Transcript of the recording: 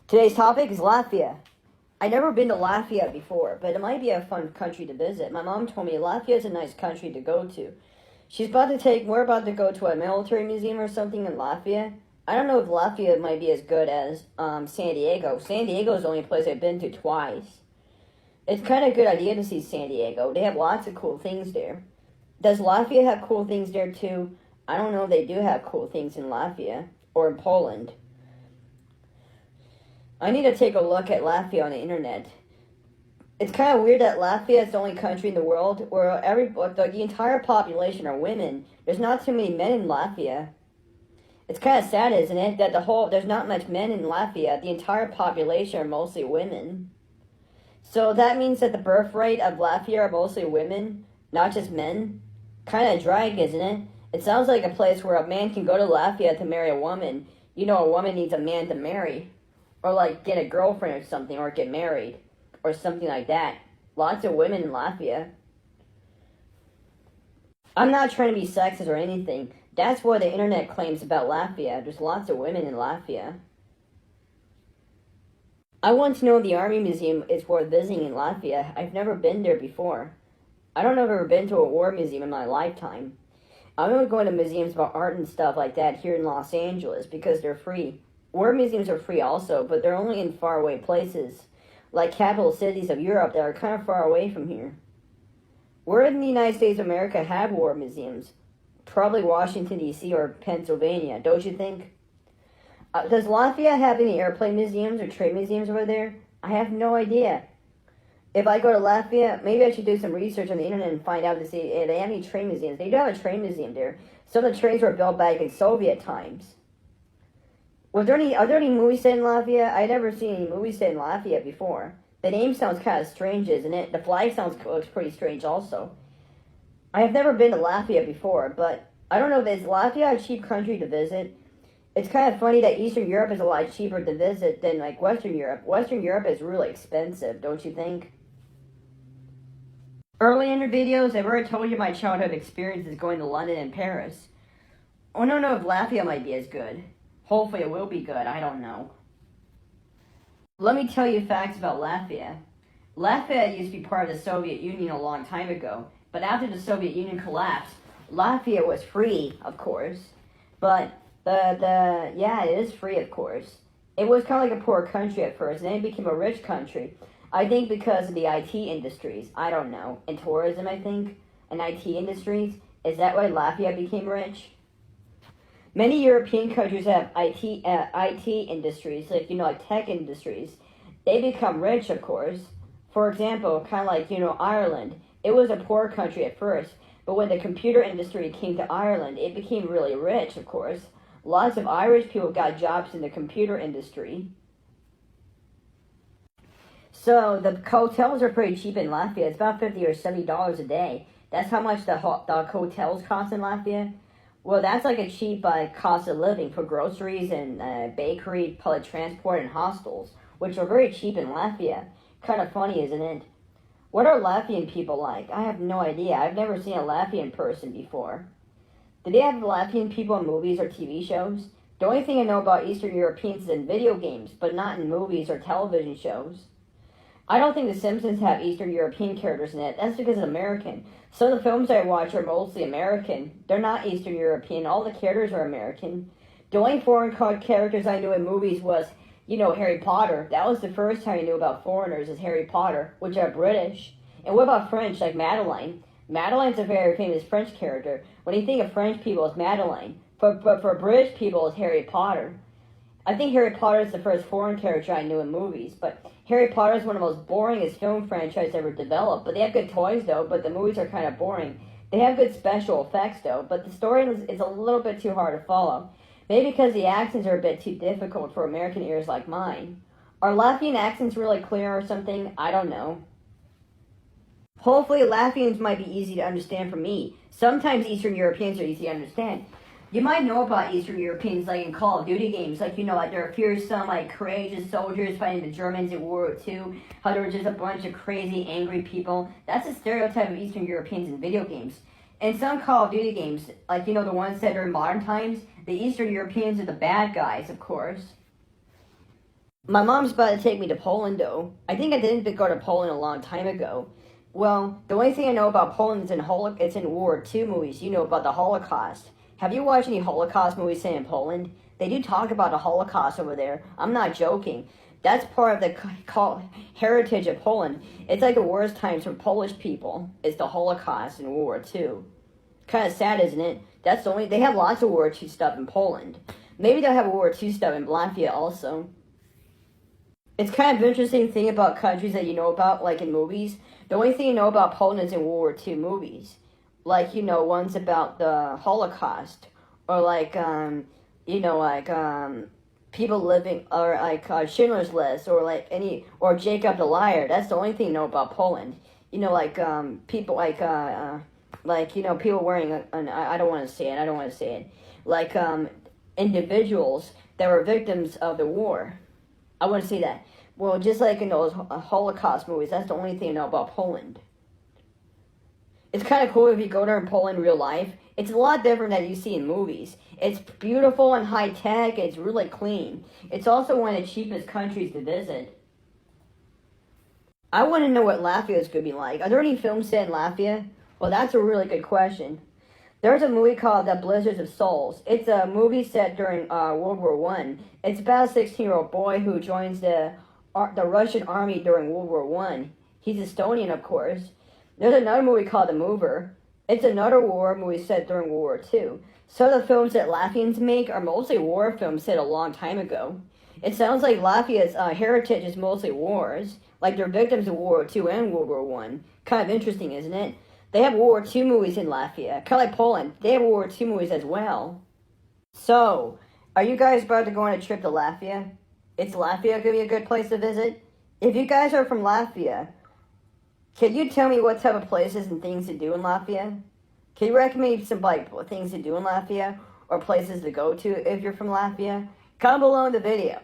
Today's topic is Latvia. I've never been to Latvia before, but it might be a fun country to visit. My mom told me Latvia is a nice country to go to. We're about to go to a military museum or something in Latvia. I don't know if Latvia might be as good as San Diego. San Diego is the only place I've been to twice. It's kind of a good idea to see San Diego. They have lots of cool things there. Does Latvia have cool things there too? I don't know if they do have cool things in Latvia or in Poland. I need to take a look at Latvia on the internet. It's kind of weird that Latvia is the only country in the world where the entire population are women. There's not too many men in Latvia. It's kind of sad, isn't it, that there's not much men in Latvia. The entire population are mostly women. So that means that the birth rate of Latvia are mostly women, not just men. Kind of drag, isn't it? It sounds like a place where a man can go to Latvia to marry a woman. You know, a woman needs a man to marry. Or like get a girlfriend or something, or get married, or something like that. Lots of women in Latvia. I'm not trying to be sexist or anything. That's what the internet claims about Latvia. There's lots of women in Latvia. I want to know if the Army Museum is worth visiting in Latvia. I've never been there before. I don't know if I've ever been to a war museum in my lifetime. I'm only going to museums about art and stuff like that here in Los Angeles because they're free. War museums are free also, but they're only in faraway places, like capital cities of Europe that are kind of far away from here. Where in the United States of America have war museums? Probably Washington, D.C. or Pennsylvania, don't you think? Does Latvia have any airplane museums or train museums over there? I have no idea. If I go to Latvia, maybe I should do some research on the internet and find out to see if they have any train museums. They do have a train museum there. Some of the trains were built back in Soviet times. Are there any movies set in Latvia? I've never seen any movies set in Latvia before. The name sounds kind of strange, isn't it? The flag looks pretty strange also. I have never been to Latvia before, but I don't know, is Latvia a cheap country to visit? It's kind of funny that Eastern Europe is a lot cheaper to visit than like Western Europe. Western Europe is really expensive, don't you think? Early in the videos, I've already told you my childhood experiences going to London and Paris. I don't know if Latvia might be as good. Hopefully it will be good, I don't know. Let me tell you facts about Latvia. Latvia used to be part of the Soviet Union a long time ago, but after the Soviet Union collapsed, Latvia was free, of course. But yeah, it is free, of course. It was kind of like a poor country at first, and then it became a rich country. I think because of the IT industries, I don't know, and tourism, I think, and IT industries. Is that why Latvia became rich? Many European countries have IT industries, like tech industries. They become rich, of course. For example, kind of like, Ireland. It was a poor country at first, but when the computer industry came to Ireland, it became really rich, of course. Lots of Irish people got jobs in the computer industry. So the hotels are pretty cheap in Latvia. It's about $50 or $70 a day. That's how much the hotels cost in Latvia. Well, that's like a cheap cost of living for groceries and bakery, public transport, and hostels, which are very cheap in Latvia. Kind of funny, isn't it? What are Latvian people like? I have no idea. I've never seen a Latvian person before. Do they have Latvian people in movies or TV shows? The only thing I know about Eastern Europeans is in video games, but not in movies or television shows. I don't think The Simpsons have Eastern European characters in it. That's because it's American. Some of the films I watch are mostly American. They're not Eastern European. All the characters are American. The only foreign characters I knew in movies was, Harry Potter. That was the first time I knew about foreigners is Harry Potter, which are British. And what about French, like Madeline? Madeline's a very famous French character. When you think of French people, it's Madeline. But for British people, it's Harry Potter. I think Harry Potter is the first foreign character I knew in movies, but Harry Potter is one of the most boringest film franchises ever developed. But they have good toys, though, but the movies are kind of boring. They have good special effects, though, but the story is a little bit too hard to follow. Maybe because the accents are a bit too difficult for American ears like mine. Are Latvian accents really clear or something? I don't know. Hopefully Latvians might be easy to understand for me. Sometimes Eastern Europeans are easy to understand. You might know about Eastern Europeans, like in Call of Duty games, like they're fearsome, courageous soldiers fighting the Germans in World War II, how they were just a bunch of crazy, angry people. That's a stereotype of Eastern Europeans in video games. In some Call of Duty games, the ones that are in modern times, the Eastern Europeans are the bad guys, of course. My mom's about to take me to Poland, though. I think I didn't go to Poland a long time ago. Well, the only thing I know about Poland is it's in World War II movies. You know about the Holocaust. Have you watched any Holocaust movies set in Poland? They do talk about the Holocaust over there. I'm not joking. That's part of the heritage of Poland. It's like the worst times for Polish people. It's the Holocaust in World War II. Kind of sad, isn't it? They have lots of World War II stuff in Poland. Maybe they'll have World War II stuff in Latvia also. It's kind of interesting thing about countries that you know about, like in movies. The only thing you know about Poland is in World War II movies. Like, ones about the Holocaust. Or people living, or Schindler's List, or or Jacob the Liar. That's the only thing you know about Poland. People people wearing, I don't want to say it. Individuals that were victims of the war. I want to see that. Well, just like in those Holocaust movies, that's the only thing I know about Poland. It's kind of cool if you go there in Poland in real life. It's a lot different than you see in movies. It's beautiful and high tech. It's really clean. It's also one of the cheapest countries to visit. I want to know what Latvia is going to be like. Are there any films set in Latvia? Well, that's a really good question. There's a movie called The Blizzards of Souls. It's a movie set during World War One. It's about a 16-year-old boy who joins the Russian army during World War One. He's Estonian, of course. There's another movie called The Mover. It's another war movie set during World War Two. Some of the films that Latvians make are mostly war films set a long time ago. It sounds like Latvia's heritage is mostly wars, like they're victims of World War Two and World War One. Kind of interesting, isn't it? They have World War II movies in Latvia. Kind of like Poland. They have World War II movies as well. So, are you guys about to go on a trip to Latvia? Is Latvia going to be a good place to visit? If you guys are from Latvia, can you tell me what type of places and things to do in Latvia? Can you recommend me some things to do in Latvia? Or places to go to if you're from Latvia? Comment below in the video.